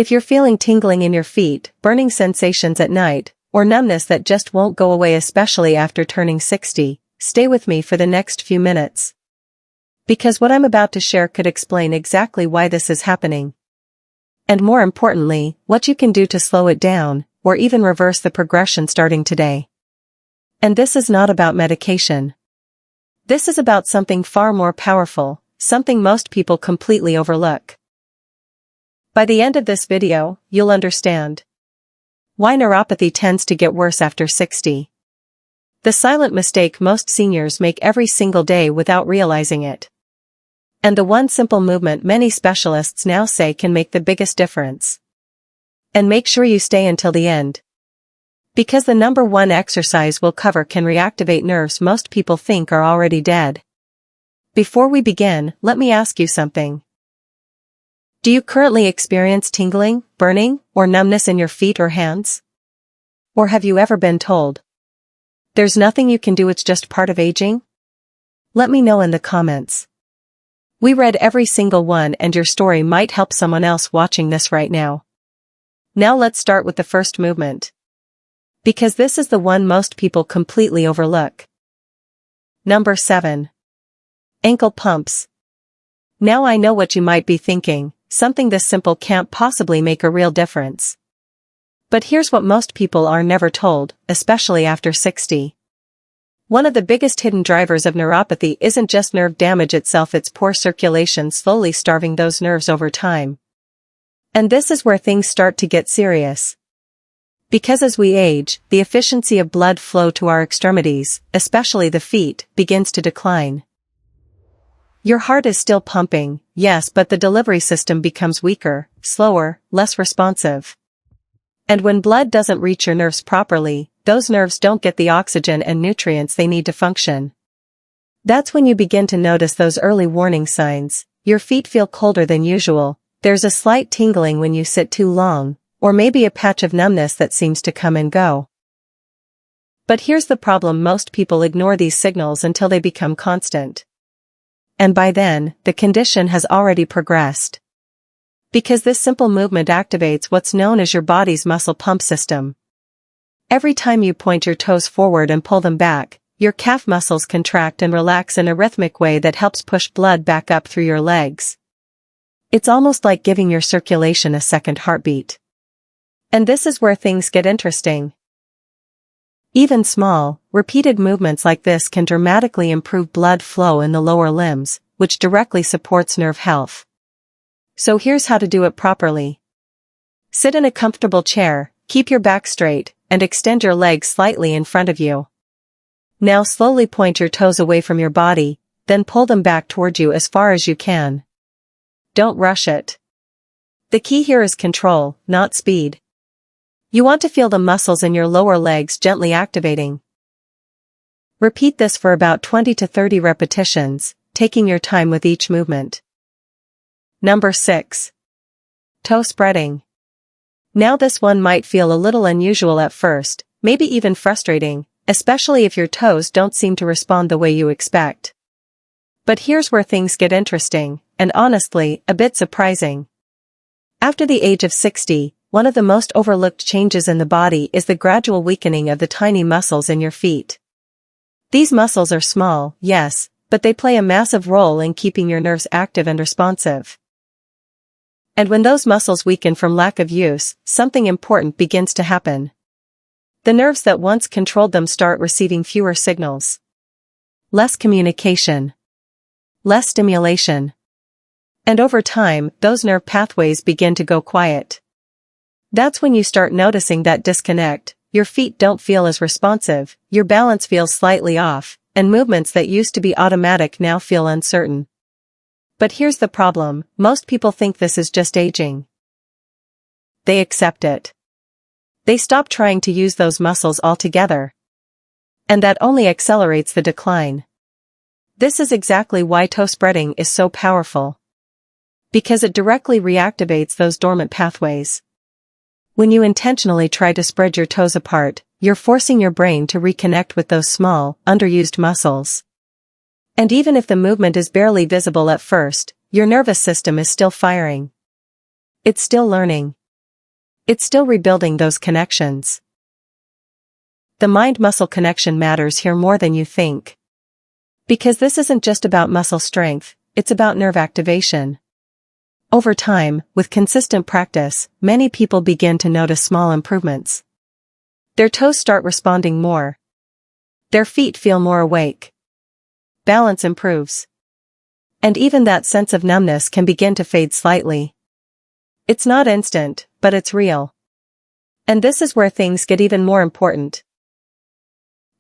If you're feeling tingling in your feet, burning sensations at night, or numbness that just won't go away, especially after turning 60, stay with me for the next few minutes. Because what I'm about to share could explain exactly why this is happening. And more importantly, what you can do to slow it down, or even reverse the progression starting today. And this is not about medication. This is about something far more powerful, something most people completely overlook. By the end of this video, you'll understand why neuropathy tends to get worse after 60. The silent mistake most seniors make every single day without realizing it. And the one simple movement many specialists now say can make the biggest difference. And make sure you stay until the end. Because the number one exercise we'll cover can reactivate nerves most people think are already dead. Before we begin, let me ask you something. Do you currently experience tingling, burning, or numbness in your feet or hands? Or have you ever been told there's nothing you can do, it's just part of aging? Let me know in the comments. We read every single one, and your story might help someone else watching this right now. Now let's start with the first movement. Because this is the one most people completely overlook. Number 7. Ankle pumps. Now I know what you might be thinking, something this simple can't possibly make a real difference. But here's what most people are never told, especially after 60. One of the biggest hidden drivers of neuropathy isn't just nerve damage itself, it's poor circulation slowly starving those nerves over time. And this is where things start to get serious. Because as we age, the efficiency of blood flow to our extremities, especially the feet, begins to decline. Your heart is still pumping, yes, but the delivery system becomes weaker, slower, less responsive. And when blood doesn't reach your nerves properly, those nerves don't get the oxygen and nutrients they need to function. That's when you begin to notice those early warning signs. Your feet feel colder than usual, there's a slight tingling when you sit too long, or maybe a patch of numbness that seems to come and go. But here's the problem, most people ignore these signals until they become constant. And by then, the condition has already progressed. Because this simple movement activates what's known as your body's muscle pump system. Every time you point your toes forward and pull them back, your calf muscles contract and relax in a rhythmic way that helps push blood back up through your legs. It's almost like giving your circulation a second heartbeat. And this is where things get interesting. Even small, repeated movements like this can dramatically improve blood flow in the lower limbs, which directly supports nerve health. So here's how to do it properly. Sit in a comfortable chair, keep your back straight, and extend your legs slightly in front of you. Now slowly point your toes away from your body, then pull them back toward you as far as you can. Don't rush it. The key here is control, not speed. You want to feel the muscles in your lower legs gently activating. Repeat this for about 20 to 30 repetitions, taking your time with each movement. Number 6. Toe spreading. Now this one might feel a little unusual at first, maybe even frustrating, especially if your toes don't seem to respond the way you expect. But here's where things get interesting, and honestly, a bit surprising. After the age of 60, one of the most overlooked changes in the body is the gradual weakening of the tiny muscles in your feet. These muscles are small, yes, but they play a massive role in keeping your nerves active and responsive. And when those muscles weaken from lack of use, something important begins to happen. The nerves that once controlled them start receiving fewer signals. Less communication. Less stimulation. And over time, those nerve pathways begin to go quiet. That's when you start noticing that disconnect. Your feet don't feel as responsive, your balance feels slightly off, and movements that used to be automatic now feel uncertain. But here's the problem, most people think this is just aging. They accept it. They stop trying to use those muscles altogether. And that only accelerates the decline. This is exactly why toe spreading is so powerful. Because it directly reactivates those dormant pathways. When you intentionally try to spread your toes apart, you're forcing your brain to reconnect with those small, underused muscles. And even if the movement is barely visible at first, your nervous system is still firing. It's still learning. It's still rebuilding those connections. The mind-muscle connection matters here more than you think. Because this isn't just about muscle strength, it's about nerve activation. Over time, with consistent practice, many people begin to notice small improvements. Their toes start responding more. Their feet feel more awake. Balance improves. And even that sense of numbness can begin to fade slightly. It's not instant, but it's real. And this is where things get even more important.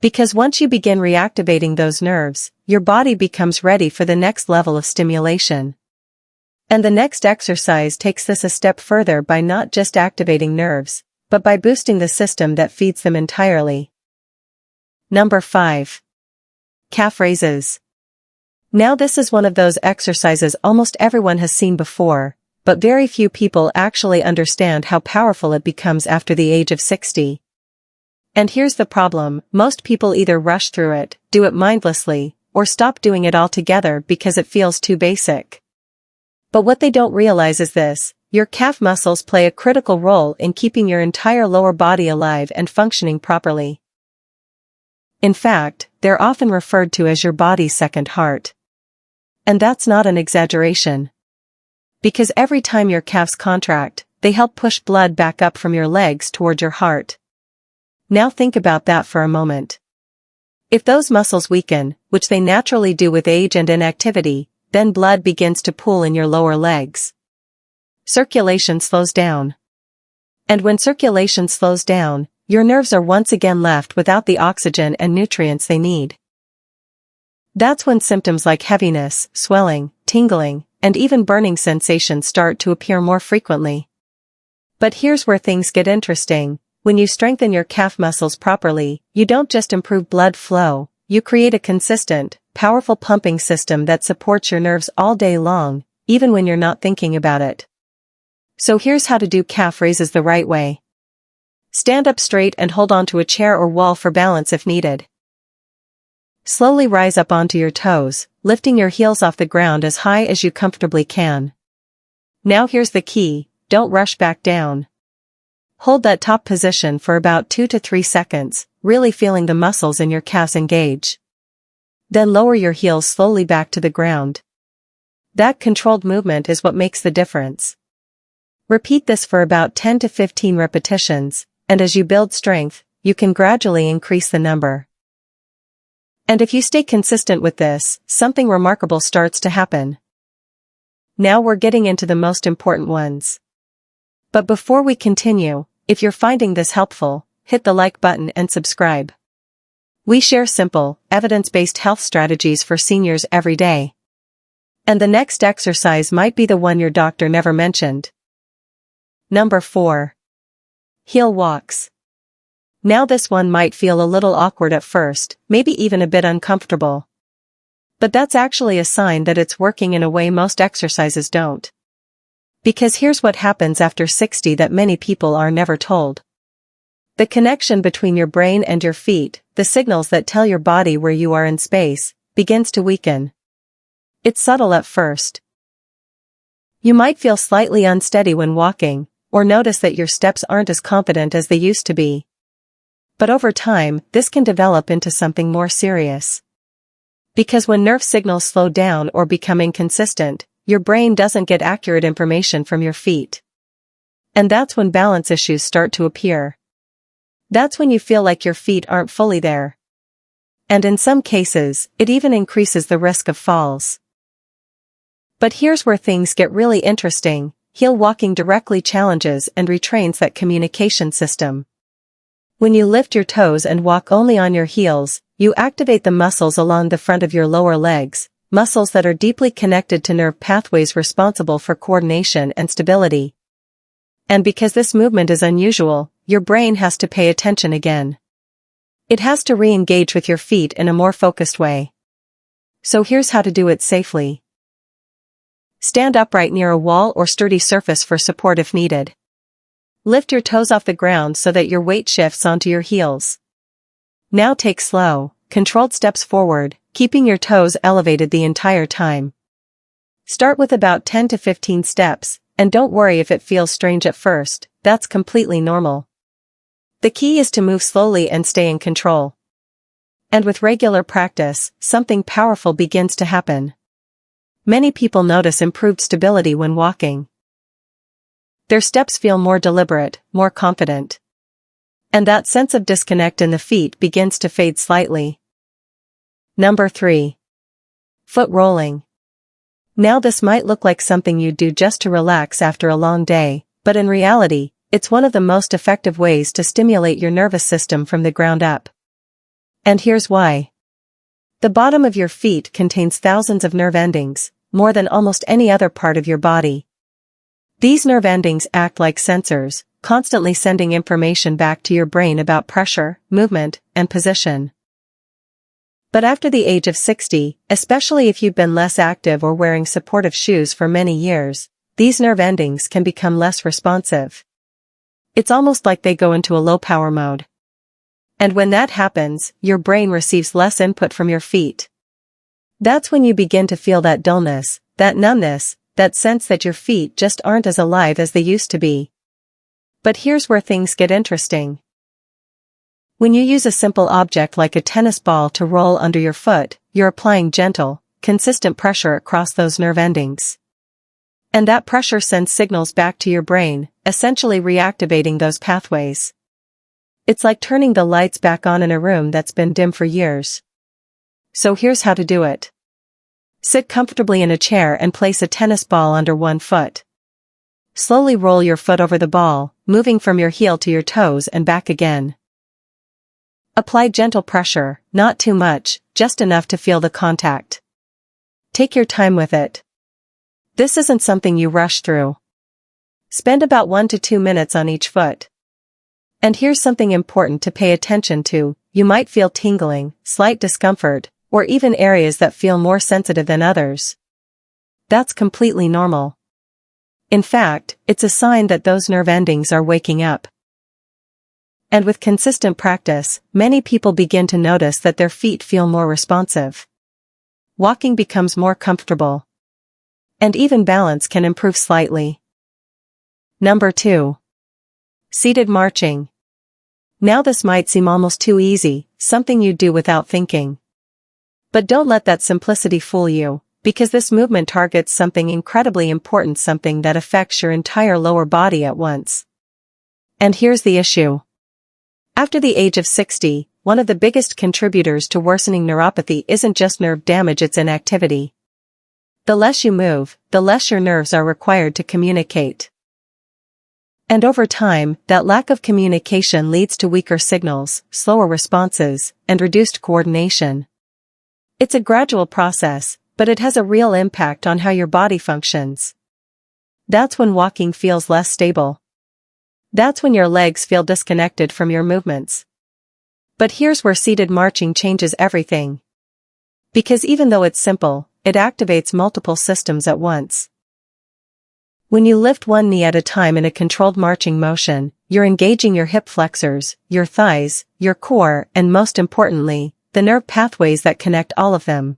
Because once you begin reactivating those nerves, your body becomes ready for the next level of stimulation. And the next exercise takes this a step further by not just activating nerves, but by boosting the system that feeds them entirely. Number 5. Calf raises. Now this is one of those exercises almost everyone has seen before, but very few people actually understand how powerful it becomes after the age of 60. And here's the problem, most people either rush through it, do it mindlessly, or stop doing it altogether because it feels too basic. But what they don't realize is this: your calf muscles play a critical role in keeping your entire lower body alive and functioning properly. In fact, they're often referred to as your body's second heart. And that's not an exaggeration. Because every time your calves contract, they help push blood back up from your legs toward your heart. Now think about that for a moment. If those muscles weaken, which they naturally do with age and inactivity, then blood begins to pool in your lower legs. Circulation slows down. And when circulation slows down, your nerves are once again left without the oxygen and nutrients they need. That's when symptoms like heaviness, swelling, tingling, and even burning sensations start to appear more frequently. But here's where things get interesting. When you strengthen your calf muscles properly, you don't just improve blood flow, you create a consistent, powerful pumping system that supports your nerves all day long, even when you're not thinking about it. So here's how to do calf raises the right way. Stand up straight and hold onto a chair or wall for balance if needed. Slowly rise up onto your toes, lifting your heels off the ground as high as you comfortably can. Now here's the key: don't rush back down. Hold that top position for about 2 to 3 seconds, really feeling the muscles in your calves engage. Then lower your heels slowly back to the ground. That controlled movement is what makes the difference. Repeat this for about 10 to 15 repetitions, and as you build strength, you can gradually increase the number. And if you stay consistent with this, something remarkable starts to happen. Now we're getting into the most important ones. But before we continue, if you're finding this helpful, hit the like button and subscribe. We share simple, evidence-based health strategies for seniors every day. And the next exercise might be the one your doctor never mentioned. Number 4. Heel walks. Now this one might feel a little awkward at first, maybe even a bit uncomfortable. But that's actually a sign that it's working in a way most exercises don't. Because here's what happens after 60 that many people are never told. The connection between your brain and your feet, the signals that tell your body where you are in space, begins to weaken. It's subtle at first. You might feel slightly unsteady when walking, or notice that your steps aren't as confident as they used to be. But over time, this can develop into something more serious. Because when nerve signals slow down or become inconsistent, your brain doesn't get accurate information from your feet. And that's when balance issues start to appear. That's when you feel like your feet aren't fully there. And in some cases, it even increases the risk of falls. But here's where things get really interesting: heel walking directly challenges and retrains that communication system. When you lift your toes and walk only on your heels, you activate the muscles along the front of your lower legs, muscles that are deeply connected to nerve pathways responsible for coordination and stability. And because this movement is unusual, your brain has to pay attention again. It has to re-engage with your feet in a more focused way. So here's how to do it safely. Stand upright near a wall or sturdy surface for support if needed. Lift your toes off the ground so that your weight shifts onto your heels. Now take slow, controlled steps forward, keeping your toes elevated the entire time. Start with about 10 to 15 steps, And don't worry if it feels strange at first, that's completely normal. The key is to move slowly and stay in control. And with regular practice, something powerful begins to happen. Many people notice improved stability when walking. Their steps feel more deliberate, more confident. And that sense of disconnect in the feet begins to fade slightly. Number 3. Foot rolling. Now this might look like something you do just to relax after a long day, but in reality, it's one of the most effective ways to stimulate your nervous system from the ground up. And here's why. The bottom of your feet contains thousands of nerve endings, more than almost any other part of your body. These nerve endings act like sensors, constantly sending information back to your brain about pressure, movement, and position. But after the age of 60, especially if you've been less active or wearing supportive shoes for many years, these nerve endings can become less responsive. It's almost like they go into a low-power mode. And when that happens, your brain receives less input from your feet. That's when you begin to feel that dullness, that numbness, that sense that your feet just aren't as alive as they used to be. But here's where things get interesting. When you use a simple object like a tennis ball to roll under your foot, you're applying gentle, consistent pressure across those nerve endings. And that pressure sends signals back to your brain, essentially reactivating those pathways. It's like turning the lights back on in a room that's been dim for years. So here's how to do it. Sit comfortably in a chair and place a tennis ball under one foot. Slowly roll your foot over the ball, moving from your heel to your toes and back again. Apply gentle pressure, not too much, just enough to feel the contact. Take your time with it. This isn't something you rush through. Spend about 1 to 2 minutes on each foot. And here's something important to pay attention to. You might feel tingling, slight discomfort, or even areas that feel more sensitive than others. That's completely normal. In fact, it's a sign that those nerve endings are waking up. And with consistent practice, many people begin to notice that their feet feel more responsive. Walking becomes more comfortable. And even balance can improve slightly. Number 2. Seated marching. Now this might seem almost too easy, something you do without thinking. But don't let that simplicity fool you, because this movement targets something incredibly important, something that affects your entire lower body at once. And here's the issue. After the age of 60, one of the biggest contributors to worsening neuropathy isn't just nerve damage, it's inactivity. The less you move, the less your nerves are required to communicate. And over time, that lack of communication leads to weaker signals, slower responses, and reduced coordination. It's a gradual process, but it has a real impact on how your body functions. That's when walking feels less stable. That's when your legs feel disconnected from your movements. But here's where seated marching changes everything. Because even though it's simple, it activates multiple systems at once. When you lift one knee at a time in a controlled marching motion, you're engaging your hip flexors, your thighs, your core, and most importantly, the nerve pathways that connect all of them.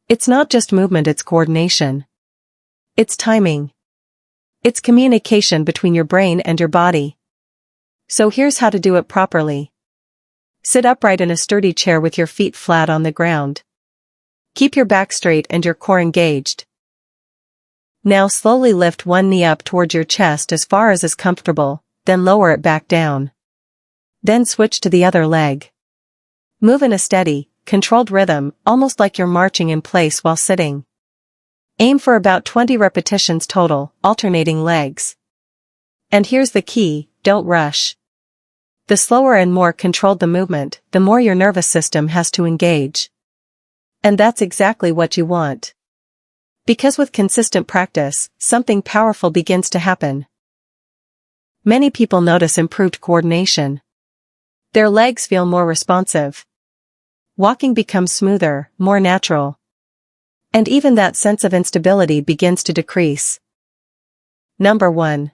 It's not just movement, it's coordination. It's timing. It's communication between your brain and your body. So here's how to do it properly. Sit upright in a sturdy chair with your feet flat on the ground. Keep your back straight and your core engaged. Now slowly lift one knee up towards your chest as far as is comfortable, then lower it back down. Then switch to the other leg. Move in a steady, controlled rhythm, almost like you're marching in place while sitting. Aim for about 20 repetitions total, alternating legs. And here's the key, don't rush. The slower and more controlled the movement, the more your nervous system has to engage. And that's exactly what you want. Because with consistent practice, something powerful begins to happen. Many people notice improved coordination. Their legs feel more responsive. Walking becomes smoother, more natural. And even that sense of instability begins to decrease. Number 1.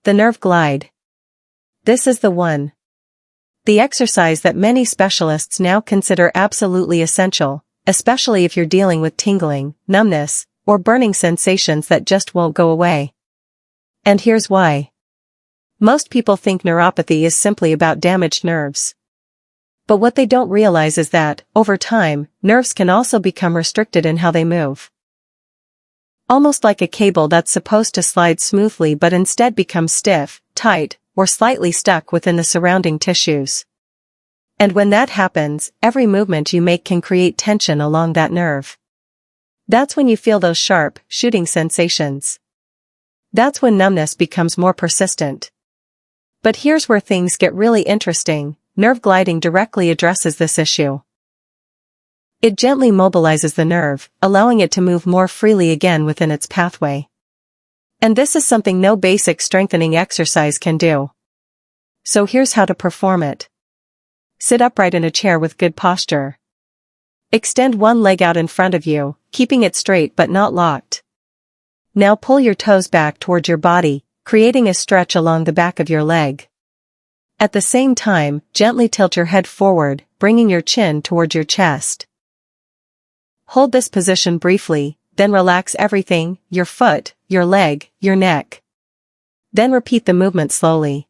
The nerve glide. This is the one. The exercise that many specialists now consider absolutely essential, especially if you're dealing with tingling, numbness, or burning sensations that just won't go away. And here's why. Most people think neuropathy is simply about damaged nerves. But what they don't realize is that, over time, nerves can also become restricted in how they move. Almost like a cable that's supposed to slide smoothly but instead becomes stiff, tight, or slightly stuck within the surrounding tissues. And when that happens, every movement you make can create tension along that nerve. That's when you feel those sharp, shooting sensations. That's when numbness becomes more persistent. But here's where things get really interesting. Nerve gliding directly addresses this issue. It gently mobilizes the nerve, allowing it to move more freely again within its pathway. And this is something no basic strengthening exercise can do. So here's how to perform it. Sit upright in a chair with good posture. Extend one leg out in front of you, keeping it straight but not locked. Now pull your toes back towards your body, creating a stretch along the back of your leg. At the same time, gently tilt your head forward, bringing your chin towards your chest. Hold this position briefly, then relax everything, your foot, your leg, your neck. Then repeat the movement slowly.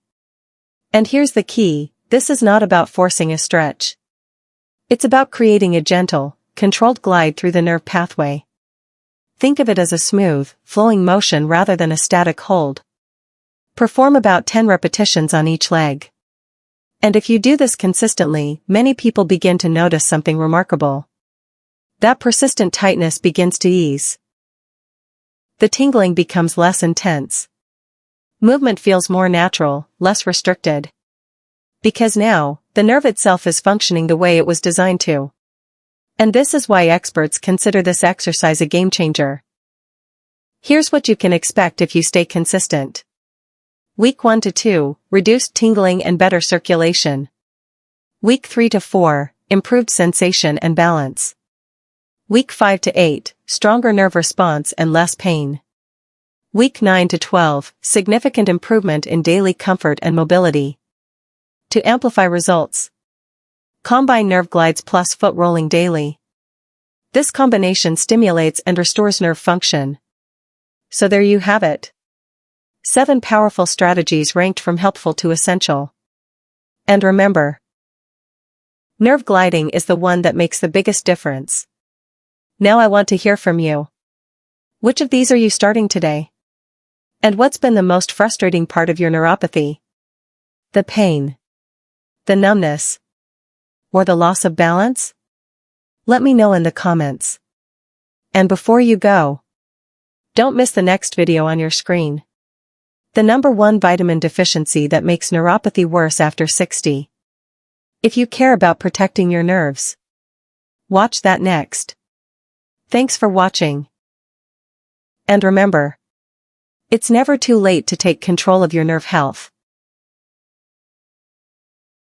And here's the key, this is not about forcing a stretch. It's about creating a gentle, controlled glide through the nerve pathway. Think of it as a smooth, flowing motion rather than a static hold. Perform about 10 repetitions on each leg. And if you do this consistently, many people begin to notice something remarkable. That persistent tightness begins to ease. The tingling becomes less intense. Movement feels more natural, less restricted. Because now, the nerve itself is functioning the way it was designed to. And this is why experts consider this exercise a game changer. Here's what you can expect if you stay consistent. Week 1 to 2, reduced tingling and better circulation. Week 3 to 4, improved sensation and balance. Week 5 to 8, stronger nerve response and less pain. Week 9 to 12, significant improvement in daily comfort and mobility. To amplify results, combine nerve glides plus foot rolling daily. This combination stimulates and restores nerve function. So there you have it. 7 powerful strategies ranked from helpful to essential. And remember, nerve gliding is the one that makes the biggest difference. Now I want to hear from you. Which of these are you starting today? And what's been the most frustrating part of your neuropathy? The pain? The numbness? Or the loss of balance? Let me know in the comments. And before you go, don't miss the next video on your screen. The #1 vitamin deficiency that makes neuropathy worse after 60. If you care about protecting your nerves, watch that next. Thanks for watching. And remember, it's never too late to take control of your nerve health.